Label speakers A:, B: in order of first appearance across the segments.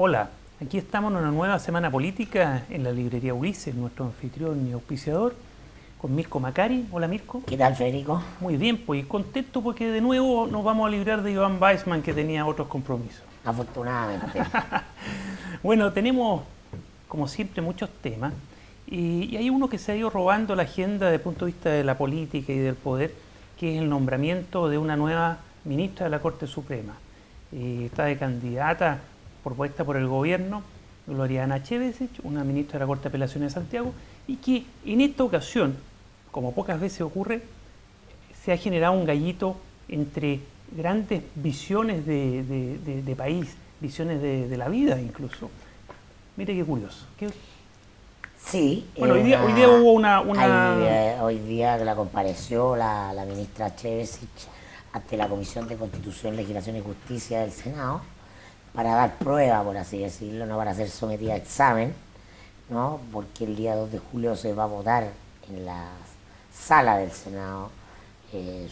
A: Hola, aquí estamos en una nueva semana política en la librería Ulises, nuestro anfitrión y auspiciador, con Mirko Macari. Hola Mirko.
B: ¿Qué tal, Federico?
A: Muy bien, pues contento porque de nuevo nos vamos a librar de Iván Weissman, que tenía otros compromisos.
B: Afortunadamente.
A: Bueno, tenemos como siempre muchos temas y hay uno que se ha ido robando la agenda desde el punto de vista de la política y del poder, que es el nombramiento de una nueva ministra de la Corte Suprema. Está de candidata propuesta por el gobierno Gloriana Chevesic, una ministra de la Corte de Apelaciones de Santiago, y que en esta ocasión, como pocas veces ocurre, se ha generado un gallito entre grandes visiones de país, visiones de la vida incluso. Mire qué curioso.
B: Sí.
A: Bueno, hoy día hubo una...
B: Hoy día la compareció la ministra Chevesic ante la Comisión de Constitución, Legislación y Justicia del Senado para dar prueba, por así decirlo, no para ser sometida a examen, ¿no? Porque el día 2 de julio se va a votar en la sala del Senado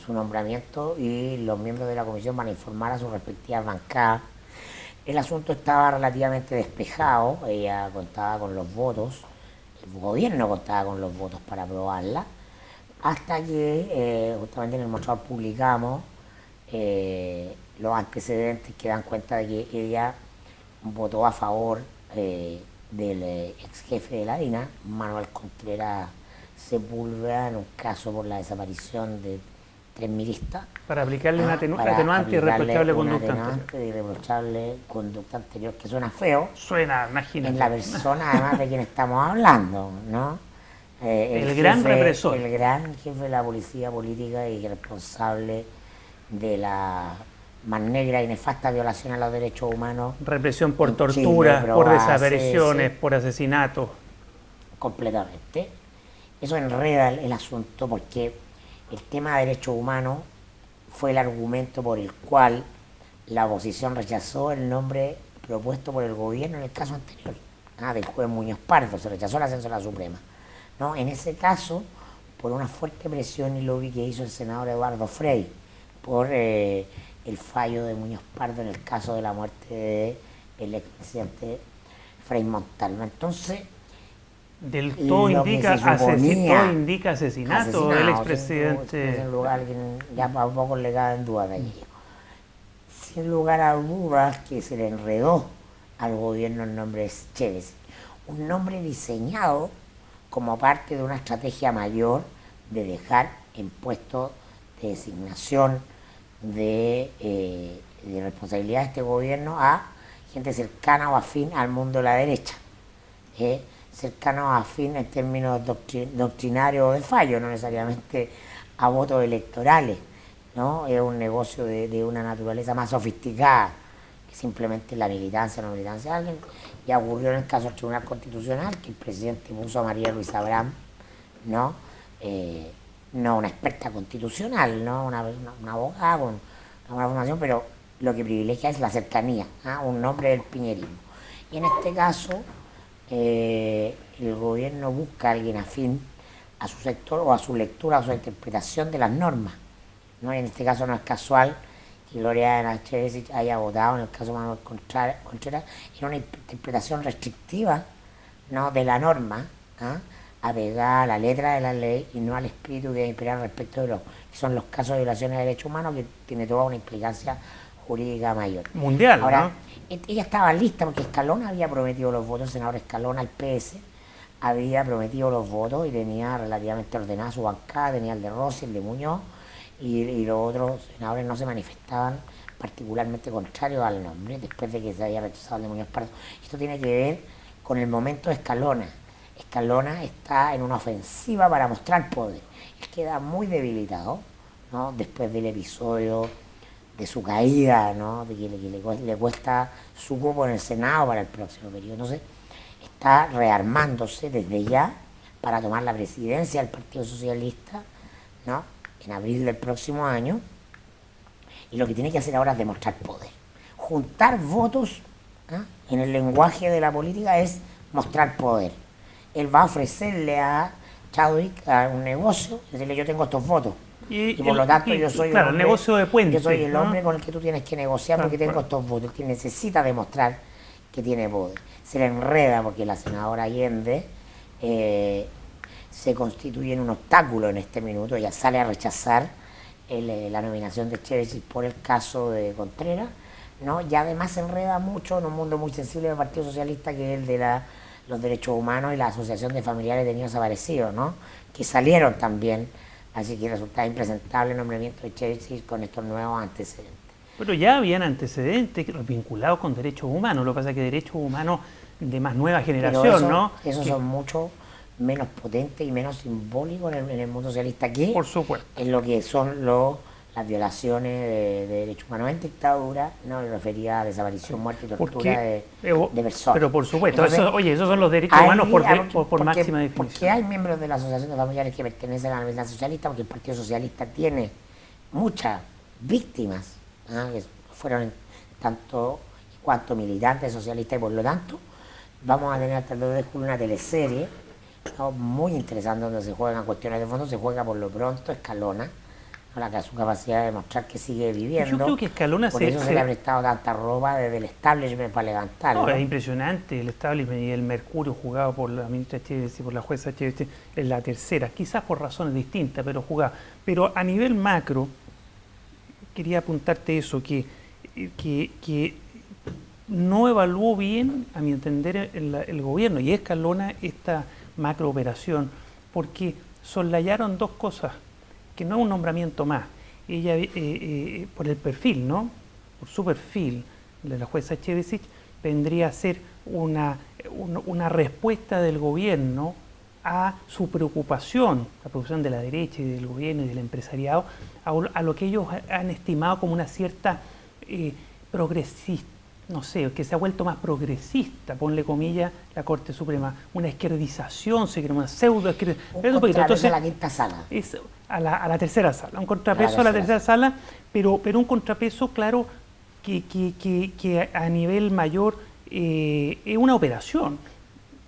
B: su nombramiento y los miembros de la comisión van a informar a sus respectivas bancadas. El asunto estaba relativamente despejado, ella contaba con los votos, el gobierno contaba con los votos para aprobarla, hasta que justamente en el mostrador publicamos los antecedentes que dan cuenta de que ella votó a favor del ex jefe de la DINA, Manuel Contreras Sepúlveda, en un caso por la desaparición de 3 milistas.
A: Para aplicarle un atenuante y irreprochable conducta
B: anterior. Irreprochable conducta anterior, que suena feo.
A: Suena, imagínate.
B: En la persona, además, de quien estamos hablando, ¿no?
A: El gran represor.
B: El gran jefe de la policía política y responsable de la más negra y nefasta violación a los derechos humanos.
A: Represión por tortura, por desapariciones, por asesinatos.
B: Completamente. Eso enreda el asunto porque el tema de derechos humanos fue el argumento por el cual la oposición rechazó el nombre propuesto por el gobierno en el caso anterior, del juez Muñoz Pardo. Se rechazó el ascenso a la Suprema, ¿no? En ese caso, por una fuerte presión y lobby que hizo el senador Eduardo Frei por el fallo de Muñoz Pardo en el caso de la muerte del expresidente Frei Montalva. Entonces,
A: todo indica asesinato del expresidente.
B: Sin lugar, ya a poco le queda en duda de ello. Sin lugar a dudas que se le enredó al gobierno el nombre de Chevesic, un nombre diseñado como parte de una estrategia mayor de dejar en puestos de designación de responsabilidad de este gobierno a gente cercana o afín al mundo de la derecha, cercano o afín en términos doctrinarios o de fallo, no necesariamente a votos electorales, ¿no? Es un negocio de una naturaleza más sofisticada que simplemente la militancia o no militancia de alguien. Ya ocurrió en el caso del Tribunal Constitucional, que el presidente puso a María Luisa Abraham, ¿no? No una experta constitucional, ¿no? Una abogada con una formación, pero lo que privilegia es la cercanía, un nombre del piñerismo. Y en este caso, el gobierno busca a alguien afín a su sector o a su lectura o a su interpretación de las normas, ¿no? Y en este caso no es casual que Gloriana Chevesic haya votado, en el caso de Manuel Contreras, en una interpretación restrictiva, ¿no?, de la norma, apegada a la letra de la ley y no al espíritu que debe imperar respecto de los que son los casos de violaciones de derechos humanos, que tiene toda una implicancia jurídica mayor.
A: Mundial,
B: ahora,
A: ¿no?
B: Ella estaba lista porque Escalona había prometido los votos, el senador Escalona, el PS, había prometido los votos y tenía relativamente ordenada su bancada, tenía el de Rossi, el de Muñoz, y los otros senadores no se manifestaban particularmente contrarios al nombre, después de que se había rechazado el de Muñoz Pardo. Esto tiene que ver con el momento de Escalona. Escalona está en una ofensiva para mostrar poder. Él queda muy debilitado, ¿no?, después del episodio de su caída, ¿no?, de que le cuesta su cupo en el Senado para el próximo periodo. Entonces, está rearmándose desde ya para tomar la presidencia del Partido Socialista, ¿no?, en abril del próximo año, y lo que tiene que hacer ahora es demostrar poder. Juntar votos, en el lenguaje de la política, es mostrar poder. Él va a ofrecerle a Chadwick un negocio, decirle: yo tengo estos votos, y por lo tanto yo soy
A: el negocio de puente,
B: yo soy el hombre con el que tú tienes que negociar, porque tengo estos votos. Que necesita demostrar que tiene poder. Se le enreda porque la senadora Allende se constituye en un obstáculo en este minuto. Ella sale a rechazar la nominación de Chevesi por el caso de Contreras, ¿no? Y además se enreda mucho en un mundo muy sensible del Partido Socialista, que es el de los derechos humanos y la Asociación de Familiares de Niños Desaparecidos, ¿no? Que salieron también, así que resulta impresentable el nombramiento de Chevesi con estos nuevos antecedentes.
A: Pero ya habían antecedentes vinculados con derechos humanos, lo que pasa es que derechos humanos de más nueva generación, ¿no?
B: Esos son mucho menos potentes y menos simbólicos en el mundo socialista que
A: por supuesto,
B: en lo que son las violaciones de derechos humanos en dictadura, no me refería a desaparición, muerte y tortura de personas.
A: Pero por supuesto,
B: Entonces,
A: esos son los derechos humanos por máxima definición.
B: Porque hay miembros de la Asociación de Familiares que pertenecen a la Unidad Socialista, porque el Partido Socialista tiene muchas víctimas, ¿no? Que fueron tanto cuanto militantes socialistas, y por lo tanto vamos a tener hasta el 2 de julio una teleserie, ¿no? Muy interesante, donde se juegan cuestiones de fondo. Se juega por lo pronto Escalona, ¿no? Su capacidad de demostrar que sigue viviendo.
A: Yo creo que Escalona
B: por eso se le ha prestado tanta ropa desde el establishment para levantarlo.
A: No, es impresionante el establishment y el mercurio jugado por la ministra Chevesi y por la jueza Chevesi en la tercera, quizás por razones distintas, pero jugado. Pero a nivel macro, quería apuntarte eso, que no evaluó bien, a mi entender, el gobierno y Escalona esta macrooperación, porque soslayaron dos cosas, que no es un nombramiento más. Ella, por el perfil, ¿no? Por su perfil de la jueza Chevesi, vendría a ser una respuesta del gobierno a su preocupación, la preocupación de la derecha y del gobierno y del empresariado, a lo que ellos han estimado como una cierta progresista, no sé, que se ha vuelto más progresista, ponle comillas, la Corte Suprema, una izquierdización, se quiere, una pseudo-izquierdización.
B: Un contrapeso a la quinta sala.
A: Es a la tercera sala, un contrapeso a la tercera sala, pero un contrapeso, claro, que a nivel mayor es una operación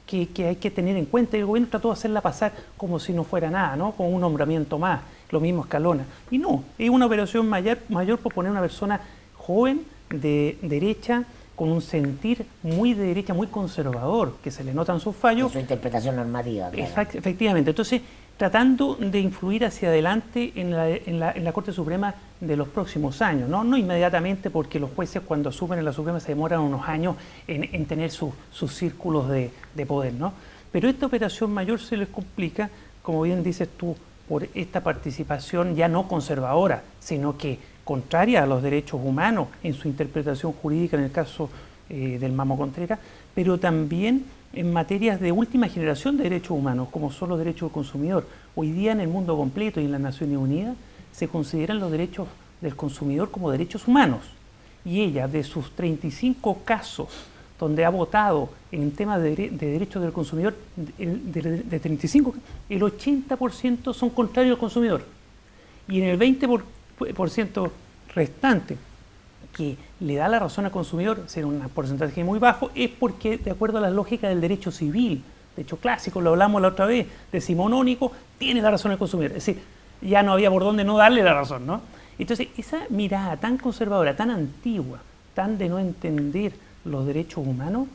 A: que hay que tener en cuenta. Y el gobierno trató de hacerla pasar como si no fuera nada, ¿no? Como un nombramiento más, lo mismo Escalona. Y no, es una operación mayor por poner una persona joven, de derecha, con un sentir muy de derecha, muy conservador, que se le notan sus fallos.
B: En su interpretación normativa. Claro.
A: Efectivamente. Entonces, tratando de influir hacia adelante en la Corte Suprema de los próximos años, ¿no? No inmediatamente, porque los jueces cuando asumen en la Suprema se demoran unos años en tener sus círculos de poder, ¿no? Pero esta operación mayor se les complica, como bien dices tú, por esta participación ya no conservadora, sino que contraria a los derechos humanos en su interpretación jurídica en el caso del Mamo Contreras, pero también en materias de última generación de derechos humanos, como son los derechos del consumidor. Hoy día en el mundo completo y en las Naciones Unidas se consideran los derechos del consumidor como derechos humanos. Y ella, de sus 35 casos donde ha votado en temas de derechos del consumidor, de 35, el 80% son contrarios al consumidor. Y en el 20% restante, que le da la razón al consumidor, ser un porcentaje muy bajo, es porque, de acuerdo a la lógica del derecho civil, de hecho clásico, lo hablamos la otra vez, decimonónico, tiene la razón el consumidor. Es decir, ya no había por dónde no darle la razón, ¿no? Entonces, esa mirada tan conservadora, tan antigua, tan de no entender los derechos humanos,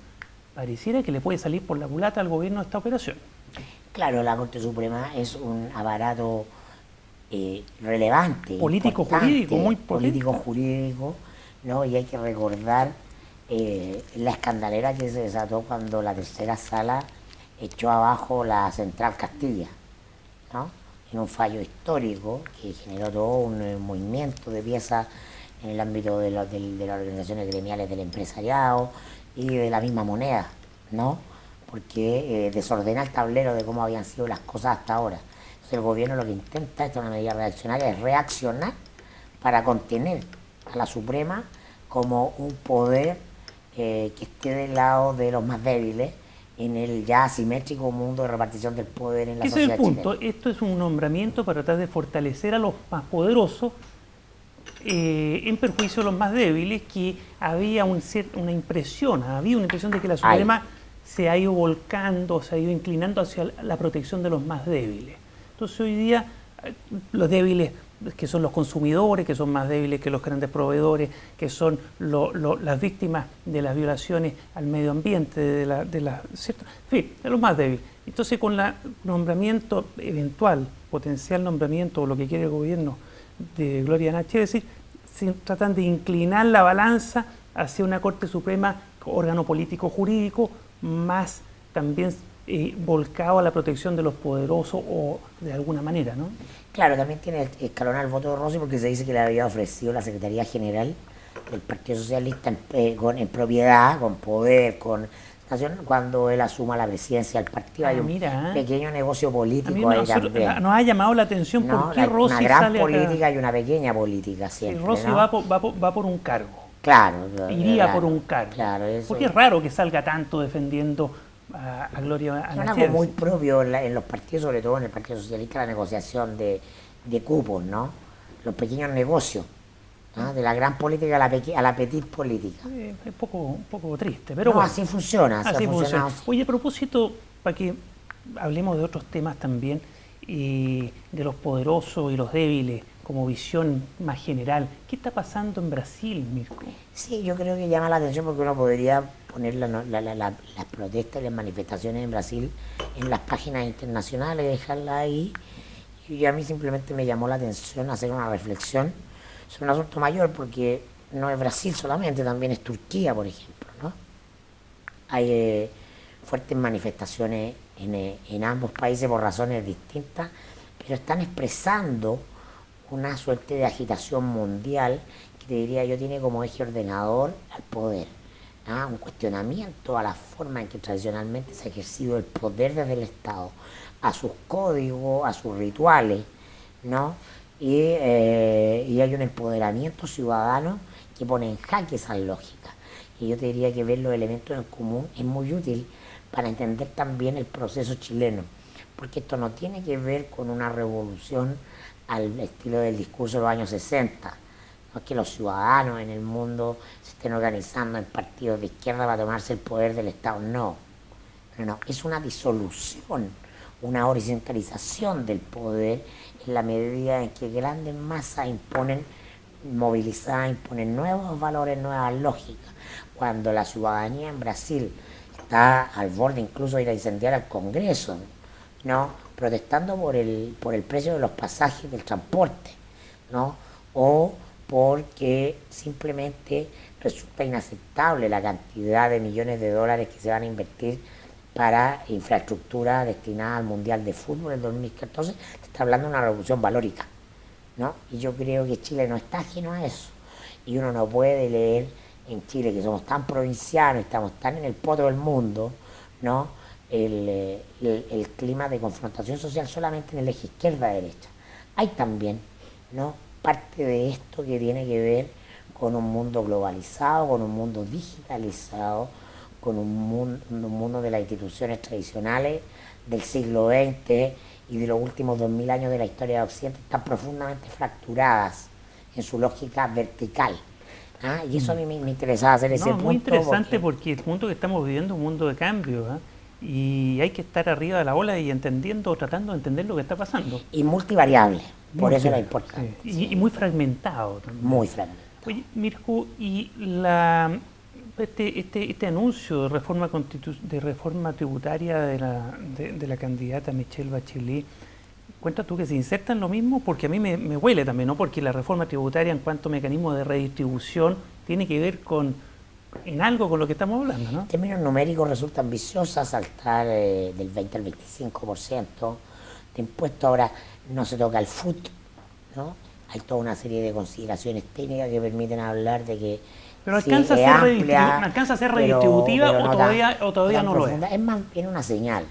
A: pareciera que le puede salir por la culata al gobierno esta operación.
B: Claro, la Corte Suprema es un aparato relevante,
A: político-jurídico, muy
B: político-jurídico, ¿no? Y hay que recordar la escandalera que se desató cuando la tercera sala echó abajo la Central Castilla, ¿no? En un fallo histórico que generó todo un movimiento de piezas en el ámbito de las organizaciones gremiales del empresariado y de la misma moneda, ¿no? Porque desordena el tablero de cómo habían sido las cosas hasta ahora. Entonces el gobierno lo que intenta, esta es una medida reaccionaria, es reaccionar para contener a la Suprema como un poder que esté del lado de los más débiles en el ya asimétrico mundo de repartición del poder en la sociedad chilena. Ese es el punto.
A: Esto es un nombramiento para tratar de fortalecer a los más poderosos en perjuicio de los más débiles, que había una impresión de que la Suprema se ha ido volcando, se ha ido inclinando hacia la protección de los más débiles. Entonces hoy día los débiles que son los consumidores, que son más débiles que los grandes proveedores, que son las víctimas de las violaciones al medio ambiente, ¿cierto? En fin, de los más débiles. Entonces, con el nombramiento eventual, potencial nombramiento, o lo que quiere el gobierno de Gloria Nacheri, es decir, se tratan de inclinar la balanza hacia una Corte Suprema, órgano político jurídico, más también volcado a la protección de los poderosos o de alguna manera, ¿no?
B: Claro, también tiene escalonado el voto de Rossi porque se dice que le había ofrecido la Secretaría General del Partido Socialista en propiedad, con poder, con nación, cuando él asuma la presidencia del partido. Hay un pequeño negocio político ahí también.
A: Nos ha llamado la atención por qué Rossi
B: una gran
A: sale
B: política
A: acá.
B: y una pequeña política siempre,
A: Rossi
B: ¿no?
A: va por un cargo.
B: Claro.
A: Iría por un cargo.
B: Claro, eso.
A: Porque es raro que salga tanto defendiendo a Gloria Nacheri.
B: Es algo muy propio en los partidos, sobre todo en el Partido Socialista, la negociación de cupos, ¿no? Los pequeños negocios, ¿no? De la gran política a la petit política.
A: Es un poco triste, pero
B: no,
A: bueno,
B: así funciona.
A: Así funciona. Oye, a propósito, para que hablemos de otros temas también, de los poderosos y los débiles, como visión más general, ¿qué está pasando en Brasil, Mirko?
B: Sí, yo creo que llama la atención porque uno podría poner las protestas y las manifestaciones en Brasil en las páginas internacionales, dejarlas ahí. Y a mí simplemente me llamó la atención hacer una reflexión sobre un asunto mayor, porque no es Brasil solamente, también es Turquía, por ejemplo, ¿no? Hay fuertes manifestaciones en ambos países por razones distintas, pero están expresando una suerte de agitación mundial que te diría yo tiene como eje ordenador al poder, ¿ah? Un cuestionamiento a la forma en que tradicionalmente se ha ejercido el poder desde el Estado, a sus códigos, a sus rituales, ¿no? Y hay un empoderamiento ciudadano que pone en jaque esas lógicas. Y yo te diría que ver los elementos en común es muy útil para entender también el proceso chileno, porque esto no tiene que ver con una revolución al estilo del discurso de los años 60. No es que los ciudadanos en el mundo se estén organizando en partidos de izquierda para tomarse el poder del Estado, no, es una disolución, una horizontalización del poder en la medida en que grandes masas movilizadas imponen nuevos valores, nuevas lógicas. Cuando la ciudadanía en Brasil está al borde incluso de ir a incendiar al Congreso, ¿no? Protestando por el precio de los pasajes del transporte, ¿no? O porque simplemente resulta inaceptable la cantidad de millones de dólares que se van a invertir para infraestructura destinada al Mundial de Fútbol en 2014, te está hablando de una revolución valórica, ¿no? Y yo creo que Chile no está ajeno a eso. Y uno no puede leer en Chile, que somos tan provincianos, estamos tan en el poto del mundo, ¿no? El clima de confrontación social solamente en el eje izquierda-derecha. Hay también, ¿no?, parte de esto que tiene que ver con un mundo globalizado, con un mundo digitalizado, con un mundo de las instituciones tradicionales del siglo XX y de los últimos 2000 años de la historia de Occidente, están profundamente fracturadas en su lógica vertical. ¿Ah? Y eso a mí me interesaba hacer ese punto.
A: Muy interesante porque el mundo que estamos viviendo es un mundo de cambio, ¿eh? Y hay que estar arriba de la ola y tratando de entender lo que está pasando.
B: Y multivariable, por eso era importante.
A: Sí. Y muy fragmentado también.
B: Muy fragmentado.
A: Oye, Mirko, y este anuncio de reforma tributaria de la candidata Michelle Bachelet, ¿cuenta tú que se inserta en lo mismo? Porque a mí me huele también, ¿no? Porque la reforma tributaria en cuanto a mecanismo de redistribución tiene que ver en algo con lo que estamos hablando, ¿no? En
B: términos numéricos resulta ambiciosa saltar del 20 al 25% de impuesto. Ahora no se toca el FUT, ¿no? Hay toda una serie de consideraciones técnicas que permiten hablar de que
A: pero alcanza a ser redistributiva o todavía no lo es.
B: Es más bien una señal.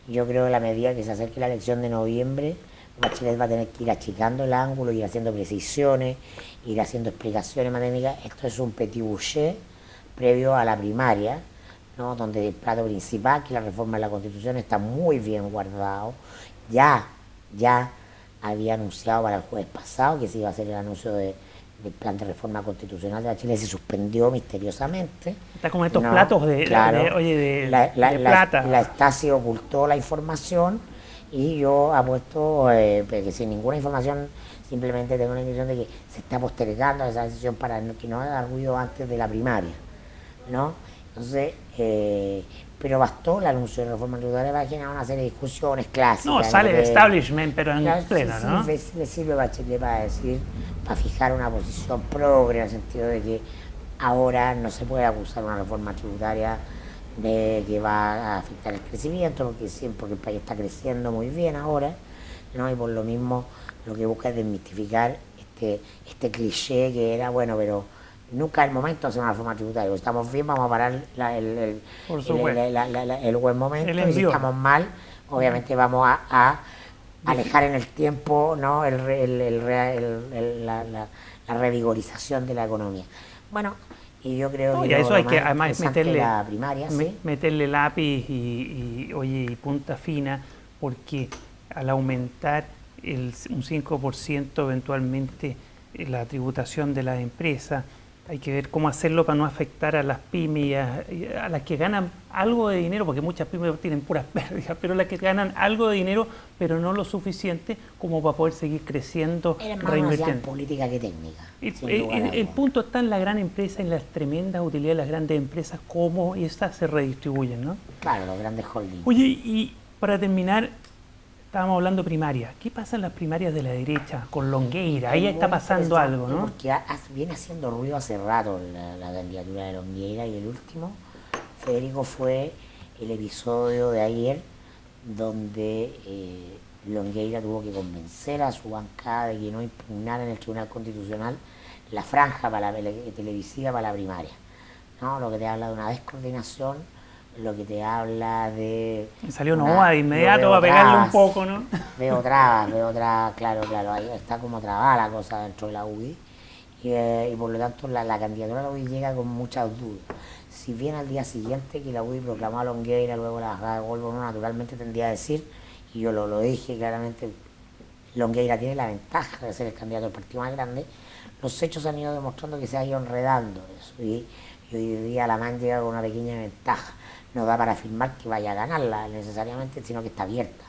B: Yo creo que a la medida que se acerque la elección de noviembre, Bachelet va a tener que ir achicando el ángulo, ir haciendo precisiones, ir haciendo explicaciones más técnicas. Esto es un petit boucher previo a la primaria, ¿no?, donde el plato principal, que es la reforma de la Constitución, está muy bien guardado. Ya había anunciado para el jueves pasado que se iba a hacer el anuncio del plan de reforma constitucional de Bachelet, se suspendió misteriosamente.
A: Está como estos platos de plata.
B: La Stasi ocultó la información y yo apuesto que si ninguna información Simplemente tengo la impresión de que se está postergando esa decisión para que no haga ruido antes de la primaria, ¿no? Entonces, pero bastó el anuncio de la reforma tributaria para generar una serie de discusiones clásicas.
A: No, sale el establishment, pero en
B: claro,
A: pleno, ¿no?
B: Le sirve Bachelet para decir, para fijar una posición progre, en el sentido de que ahora no se puede acusar una reforma tributaria de que va a afectar el crecimiento, porque el país está creciendo muy bien ahora, ¿no? Y por lo mismo lo que busca es desmitificar este cliché que era, bueno, pero nunca es el momento de hacer una reforma tributaria. Si estamos bien, vamos a parar el buen momento, y si estamos mal, obviamente vamos a alejar en el tiempo, ¿no? La revigorización de la economía. Bueno, y yo creo que
A: eso hay que además
B: meterle
A: lápiz y punta fina, porque al aumentar un 5% eventualmente la tributación de las empresas, hay que ver cómo hacerlo para no afectar a las pymes y a las que ganan algo de dinero, porque muchas pymes tienen puras pérdidas, pero las que ganan algo de dinero, pero no lo suficiente como para poder seguir creciendo,
B: reinvirtiendo. Política que técnica.
A: El punto está en la gran empresa, en las tremendas utilidades de las grandes empresas, cómo estas se redistribuyen, ¿no?
B: Claro, los grandes holdings.
A: Oye, y para terminar, estábamos hablando primarias. ¿Qué pasa en las primarias de la derecha con Longueira? Ahí está pasando algo, ¿no?
B: Porque viene haciendo ruido hace rato la candidatura de Longueira, y el último, Federico, fue el episodio de ayer donde Longueira tuvo que convencer a su bancada de que no impugnara en el Tribunal Constitucional la franja televisiva para la primaria, ¿no? Lo que te habla de una descoordinación, lo que te habla de...
A: Salió Novoa de inmediato a pegarle un poco, ¿no?
B: Veo trabas, claro, ahí está como trabada la cosa dentro de la UDI, y por lo tanto la candidatura de la UDI llega con muchas dudas. Si bien al día siguiente que la UDI proclamó a Longueira, luego la bajada de Golbo, no, naturalmente tendría a decir, y yo lo dije claramente, Longueira tiene la ventaja de ser el candidato del partido más grande. Los hechos han ido demostrando que se ha ido enredando eso, y hoy día la MAN llega con una pequeña ventaja. No da para afirmar que vaya a ganarla necesariamente, sino que está abierta.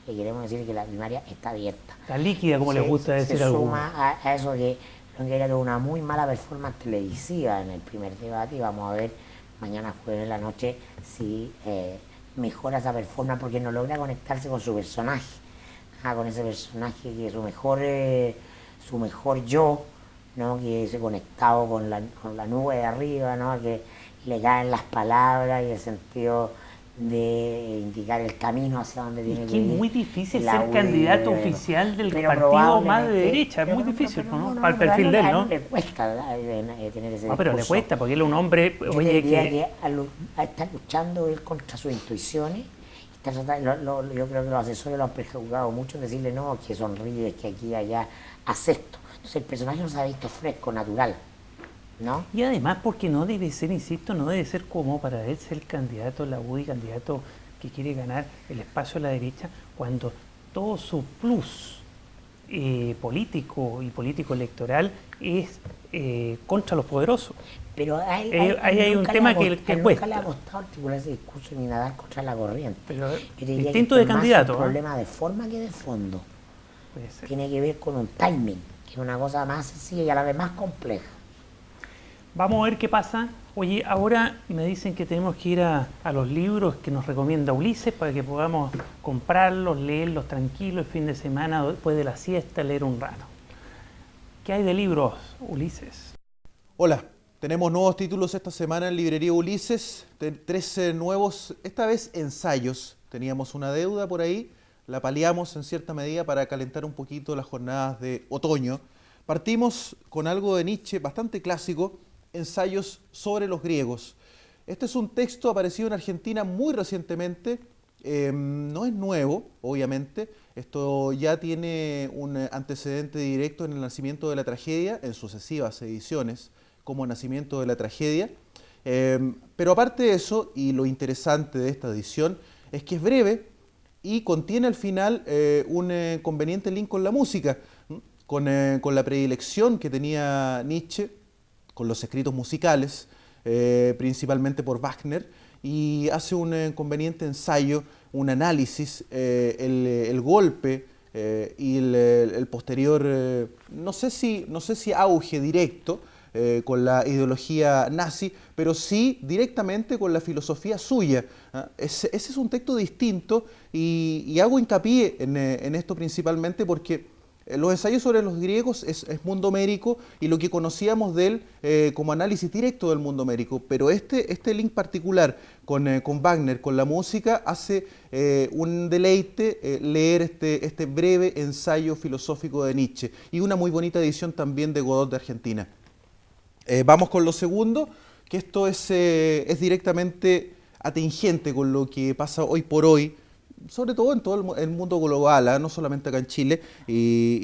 B: Le queremos decir que la primaria está abierta.
A: Está líquida, como les gusta decir a algunos.
B: Se suma a eso que Longueira tuvo una muy mala performance televisiva en el primer debate, y vamos a ver mañana jueves en la noche si mejora esa performance, porque no logra conectarse con su personaje, con ese personaje que es su mejor yo, ¿no? Que se conectado con la nube de arriba, ¿no? Que le caen las palabras y el sentido de indicar el camino hacia donde tiene que ir.
A: Es muy difícil ser candidato oficial del partido más de derecha, es muy difícil, ¿no? Para el perfil de él, ¿no?
B: Le cuesta tener ese
A: discurso. Pero le cuesta, porque él es un hombre...
B: que está luchando él contra sus intuiciones. Yo creo que los asesores lo han prejuzgado mucho en decirle, no, que sonríes, que aquí y allá, acepto. Entonces el personaje no se ha visto fresco, natural, ¿no?
A: Y además porque no debe ser, insisto, no debe ser como para él ser candidato a la UDI, candidato que quiere ganar el espacio a la derecha, cuando todo su plus político y político electoral es contra los poderosos.
B: Pero
A: hay un tema que cuesta.
B: Nunca le ha costado articular ese discurso ni nadar contra la corriente.
A: Pero distinto de candidato.
B: Es un problema de forma que de fondo. Tiene que ver con un timing, que es una cosa más sencilla y a la vez más compleja.
A: Vamos a ver qué pasa. Oye, ahora me dicen que tenemos que ir a los libros que nos recomienda Ulises para que podamos comprarlos, leerlos tranquilos el fin de semana, después de la siesta, leer un rato. ¿Qué hay de libros, Ulises?
C: Hola, tenemos nuevos títulos esta semana en Librería Ulises, 13 nuevos, esta vez ensayos. Teníamos una deuda por ahí, la paliamos en cierta medida para calentar un poquito las jornadas de otoño. Partimos con algo de Nietzsche bastante clásico, Ensayos sobre los griegos. Este es un texto aparecido en Argentina muy recientemente, no es nuevo, obviamente, esto ya tiene un antecedente directo en el nacimiento de la tragedia, en sucesivas ediciones, como Nacimiento de la Tragedia, pero aparte de eso, y lo interesante de esta edición, es que es breve y contiene al final un conveniente link con la música, con la predilección que tenía Nietzsche, con los escritos musicales, principalmente por Wagner, y hace un conveniente ensayo, un análisis, el golpe y el posterior, no sé si auge directo con la ideología nazi, pero sí directamente con la filosofía suya. Ese es un texto distinto y hago hincapié en esto principalmente porque los ensayos sobre los griegos es mundo homérico y lo que conocíamos de él como análisis directo del mundo homérico, pero este link particular con Wagner, con la música, hace un deleite leer este breve ensayo filosófico de Nietzsche y una muy bonita edición también de Godot de Argentina. Vamos con lo segundo, que esto es directamente atingente con lo que pasa hoy por hoy, sobre todo en todo el mundo global, no solamente acá en Chile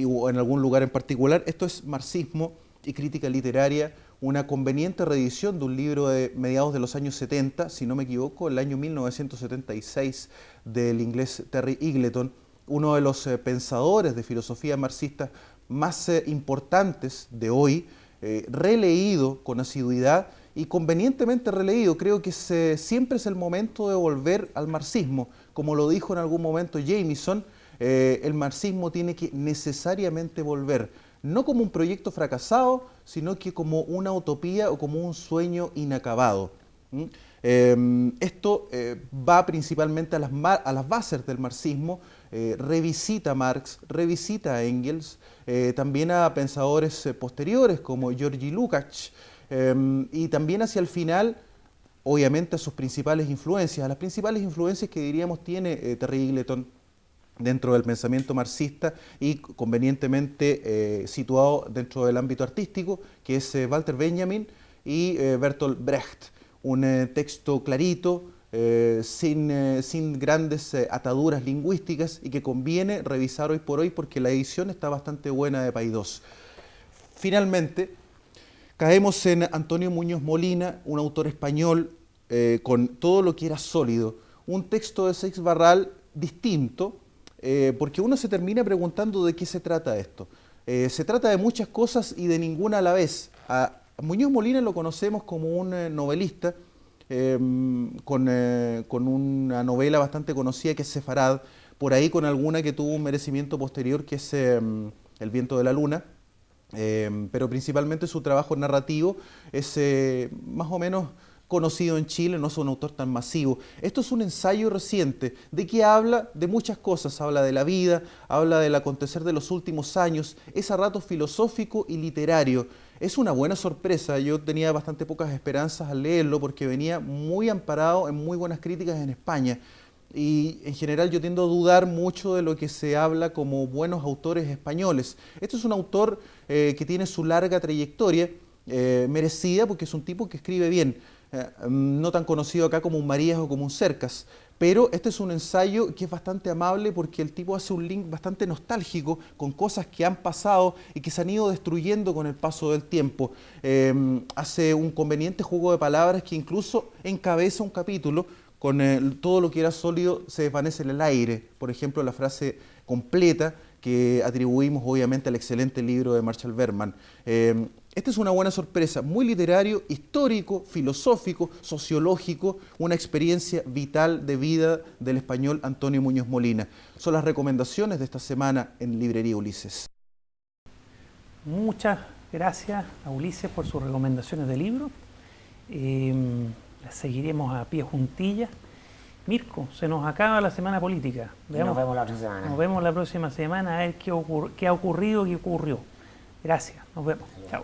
C: o en algún lugar en particular. Esto es Marxismo y crítica literaria, una conveniente reedición de un libro de mediados de los años 70, si no me equivoco, el año 1976, del inglés Terry Eagleton, uno de los pensadores de filosofía marxista más importantes de hoy, releído con asiduidad y convenientemente releído. Creo que siempre es el momento de volver al marxismo. Como lo dijo en algún momento Jameson, el marxismo tiene que necesariamente volver, no como un proyecto fracasado, sino que como una utopía o como un sueño inacabado. Esto va principalmente a las bases del marxismo, revisita a Marx, revisita a Engels, también a pensadores posteriores como Georgi Lukács, y también hacia el final, obviamente, a sus principales influencias, a las principales influencias que diríamos tiene Terry Eagleton dentro del pensamiento marxista y convenientemente situado dentro del ámbito artístico, que es Walter Benjamin y Bertolt Brecht. Un texto clarito, sin grandes ataduras lingüísticas y que conviene revisar hoy por hoy porque la edición está bastante buena de Paidós. Finalmente, caemos en Antonio Muñoz Molina, un autor español con todo lo que era sólido. Un texto de Seix Barral distinto, porque uno se termina preguntando de qué se trata esto. Se trata de muchas cosas y de ninguna a la vez. A Muñoz Molina lo conocemos como un novelista con una novela bastante conocida que es Sefarad, por ahí con alguna que tuvo un merecimiento posterior que es El viento de la luna. Pero principalmente su trabajo narrativo es más o menos conocido en Chile, no es un autor tan masivo. Esto es un ensayo reciente, de que habla de muchas cosas, habla de la vida, habla del acontecer de los últimos años, es a ratos filosófico y literario. Es una buena sorpresa, yo tenía bastante pocas esperanzas al leerlo porque venía muy amparado en muy buenas críticas en España. Y en general yo tiendo a dudar mucho de lo que se habla como buenos autores españoles. Este es un autor que tiene su larga trayectoria, merecida, porque es un tipo que escribe bien, no tan conocido acá como un Marías o como un Cercas, pero este es un ensayo que es bastante amable porque el tipo hace un link bastante nostálgico con cosas que han pasado y que se han ido destruyendo con el paso del tiempo. Hace un conveniente juego de palabras que incluso encabeza un capítulo con todo lo que era sólido se desvanece en el aire. Por ejemplo, la frase completa que atribuimos obviamente al excelente libro de Marshall Berman. Esta es una buena sorpresa, muy literario, histórico, filosófico, sociológico, una experiencia vital de vida del español Antonio Muñoz Molina. Son las recomendaciones de esta semana en Librería Ulises.
A: Muchas gracias a Ulises por sus recomendaciones de libro. Las seguiremos a pie juntillas. Mirko, se nos acaba la semana política.
B: Nos vemos la otra semana.
A: Nos vemos la próxima semana a ver qué ha ocurrido, qué ocurrió. Gracias, nos vemos. Chao.